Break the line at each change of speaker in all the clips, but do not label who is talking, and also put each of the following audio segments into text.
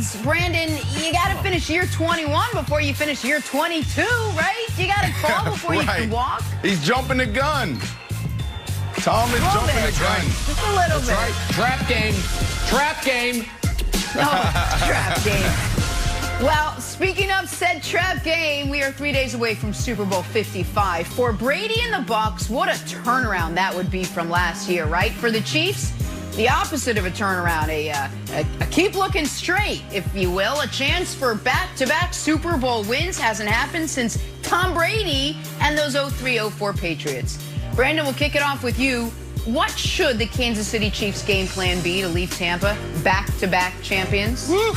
Besides, Brandon, you got to finish year 21 before you finish year 22, right? You got to crawl before you can walk.
He's jumping the gun. Tom is jumping the gun.
Just a little bit.
Right. Trap game. Trap game.
Oh, trap game. Well, speaking of said trap game, we are 3 days away from Super Bowl 55. For Brady and the Bucs, what a turnaround that would be from last year, right? For the Chiefs, the opposite of a turnaround, a keep looking straight, if you will. A chance for back-to-back Super Bowl wins hasn't happened since Tom Brady and those 03-04 Patriots. Brandon, we'll kick it off with you. What should the Kansas City Chiefs game plan be to leave Tampa back-to-back champions?
Woo.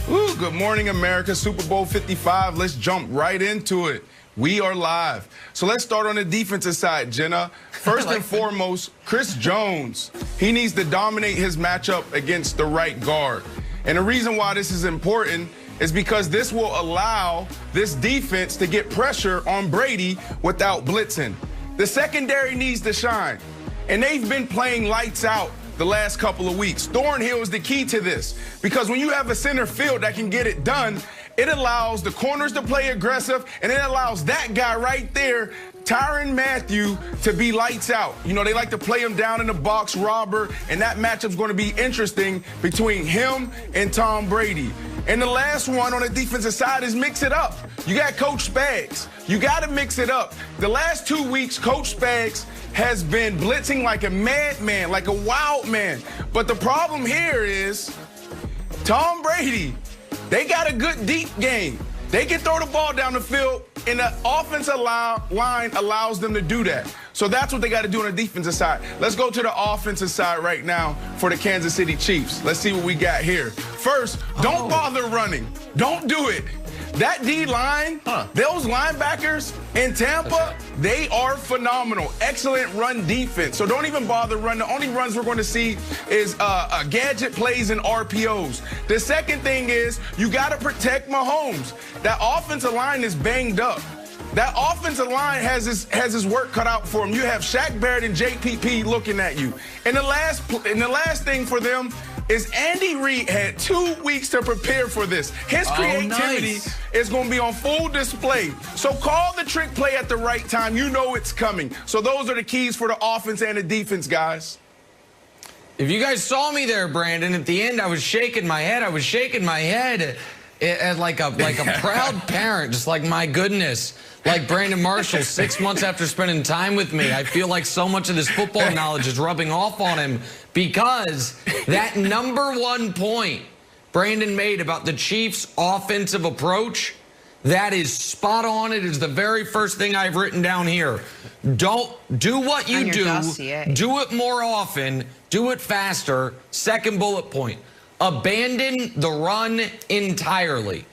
Ooh, good morning, America. Super Bowl 55. Let's jump right into it. We are live. So let's start on the defensive side, Jenna. First and foremost, Chris Jones. He needs to dominate his matchup against the right guard. And the reason why this is important is because this will allow this defense to get pressure on Brady without blitzing. The secondary needs to shine. And they've been playing lights out the last couple of weeks. Thornhill is the key to this, because when you have a center field that can get it done, it allows the corners to play aggressive, and it allows that guy right there, Tyrann Mathieu, to be lights out. You know, they like to play him down in the box, robber, and that matchup's going to be interesting between him and Tom Brady. And the last one on the defensive side is mix it up. You got Coach Spags. You got to mix it up. The last 2 weeks, Coach Spags has been blitzing like a madman, like a wild man. But the problem here is Tom Brady, they got a good deep game. They can throw the ball down the field, and the offensive line allows them to do that. So that's what they got to do on the defensive side. Let's go to the offensive side right now for the Kansas City Chiefs. Let's see what we got here. First, don't bother running. Don't do it. That D-line, those linebackers in Tampa, they are phenomenal. Excellent run defense. So don't even bother running. The only runs we're going to see is gadget plays and RPOs. The second thing is you got to protect Mahomes. That offensive line is banged up. That offensive line has his work cut out for him. You have Shaq Barrett and JPP looking at you. And the last thing for them is Andy Reid had 2 weeks to prepare for this. His creativity is going to be on full display. So call the trick play at the right time. You know it's coming. So those are the keys for the offense and the defense, guys.
If you guys saw me there, Brandon, at the end, I was shaking my head. I was shaking my head like a proud parent, just like, my goodness. Like Brandon Marshall, 6 months after spending time with me, I feel like so much of this football knowledge is rubbing off on him, because that *1 point Brandon made about the Chiefs' offensive approach, that is spot on. It is the very first thing I've written down here. Don't do what you do. Do it more often. Do it faster. Second bullet point. Abandon the run entirely.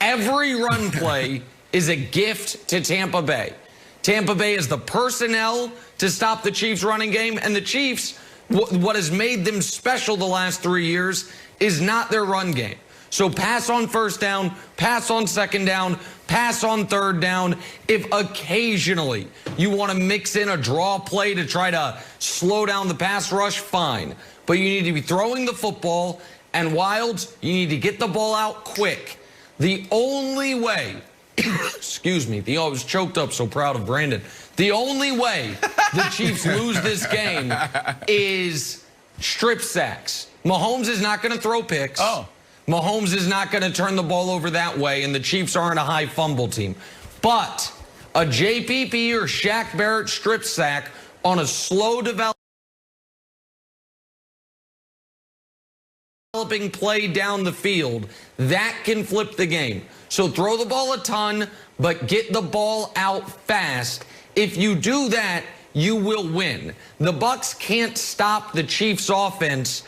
Every run play is a gift to Tampa Bay. Tampa Bay has the personnel to stop the Chiefs' running game, and the Chiefs, what has made them special the last 3 years is not their run game. So pass on first down, pass on second down, pass on third down. If occasionally you want to mix in a draw play to try to slow down the pass rush, fine. But you need to be throwing the football, and Wilds, you need to get the ball out quick. The only way, excuse me, I was choked up, so proud of Brandon. The only way the Chiefs lose this game is strip sacks. Mahomes is not going to throw picks. Mahomes is not going to turn the ball over that way, and the Chiefs aren't a high fumble team. But a JPP or Shaq Barrett strip sack on a slow developing play down the field, that can flip the game. So throw the ball a ton, but get the ball out fast. If you do that, you will win. The Bucs can't stop the Chiefs' offense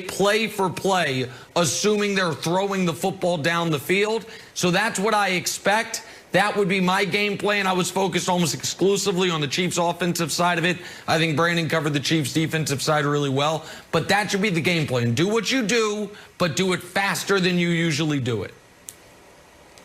play for play, assuming they're throwing the football down the field. So that's what I expect. That would be my game plan. I was focused almost exclusively on the Chiefs' offensive side of it. I think Brandon covered the Chiefs' defensive side really well. But that should be the game plan. Do what you do, but do it faster than you usually do it.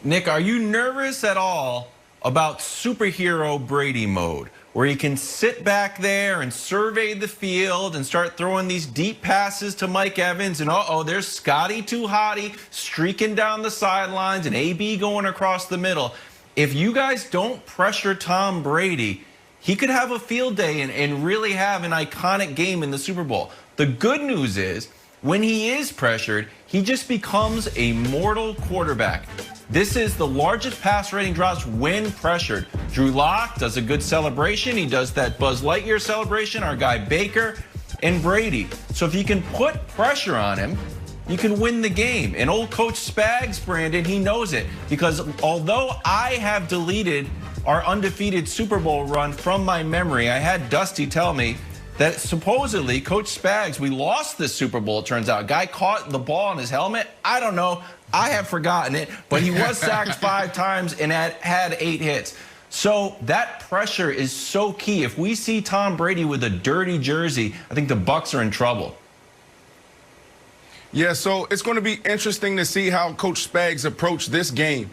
Nick, are you nervous at all about superhero Brady mode, where he can sit back there and survey the field and start throwing these deep passes to Mike Evans. And there's Scotty Too Hottie streaking down the sidelines and AB going across the middle. If you guys don't pressure Tom Brady, he could have a field day and really have an iconic game in the Super Bowl. The good news is, when he is pressured, he just becomes a mortal quarterback. This is the largest pass rating drops when pressured. Drew Lock does a good celebration. He does that Buzz Lightyear celebration, our guy Baker, and Brady. So if you can put pressure on him, you can win the game. And old Coach Spags, Brandon, he knows it. Because although I have deleted our undefeated Super Bowl run from my memory, I had Dusty tell me that supposedly Coach Spags, we lost this Super Bowl, it turns out. Guy caught the ball in his helmet. I don't know. I have forgotten it. But he was sacked 5 times and had 8 hits. So that pressure is so key. If we see Tom Brady with a dirty jersey, I think the Bucs are in trouble.
Yeah, so it's going to be interesting to see how Coach Spags approached this game.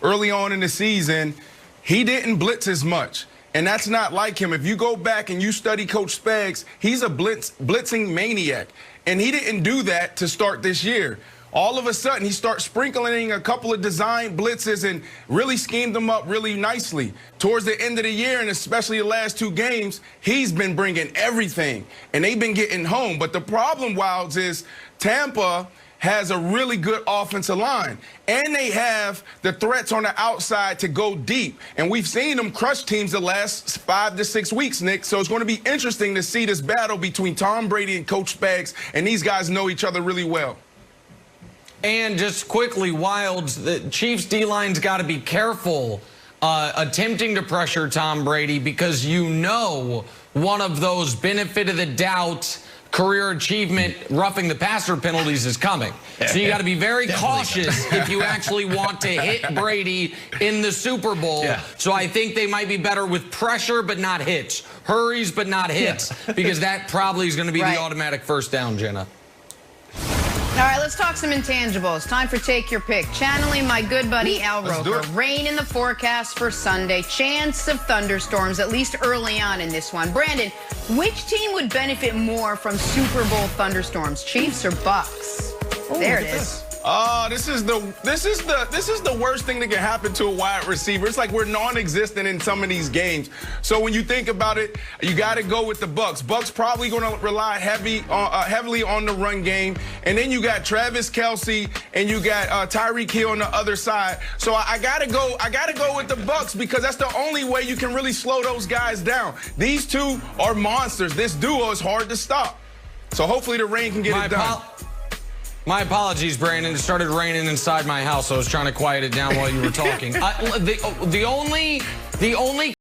Early on in the season, he didn't blitz as much. And that's not like him. If you go back and you study Coach Spags, he's a blitzing maniac. And he didn't do that to start this year. All of a sudden, he starts sprinkling a couple of design blitzes and really schemed them up really nicely. Towards the end of the year, and especially the last 2 games, he's been bringing everything. And they've been getting home. But the problem, Wilds, is Tampa has a really good offensive line. And they have the threats on the outside to go deep. And we've seen them crush teams the last 5 to 6 weeks, Nick. So it's going to be interesting to see this battle between Tom Brady and Coach Spags. And these guys know each other really well.
And just quickly, Wilds, the Chiefs D-line's got to be careful attempting to pressure Tom Brady, because you know one of those benefit of the doubt career achievement roughing the passer penalties is coming. So you got to be very cautious if you actually want to hit Brady in the Super Bowl. Yeah. So I think they might be better with pressure but not hits, hurries but not hits, because that probably is going to be the automatic first down, Jenna.
All right, let's talk some intangibles. Time for Take Your Pick. Channeling my good buddy Al Roker. Rain in the forecast for Sunday. Chance of thunderstorms, at least early on in this one. Brandon, which team would benefit more from Super Bowl thunderstorms, Chiefs or Bucs? There it is.
This is the worst thing that can happen to a wide receiver. It's like we're non-existent in some of these games. So when you think about it, you got to go with the Bucs. Bucs probably going to rely heavily on the run game, and then you got Travis Kelce and you got Tyreek Hill on the other side. So I gotta go with the Bucs, because that's the only way you can really slow those guys down. These two are monsters. This duo is hard to stop. So hopefully the rain can get it done.
My apologies, Brandon. It started raining inside my house. I was trying to quiet it down while you were talking. The only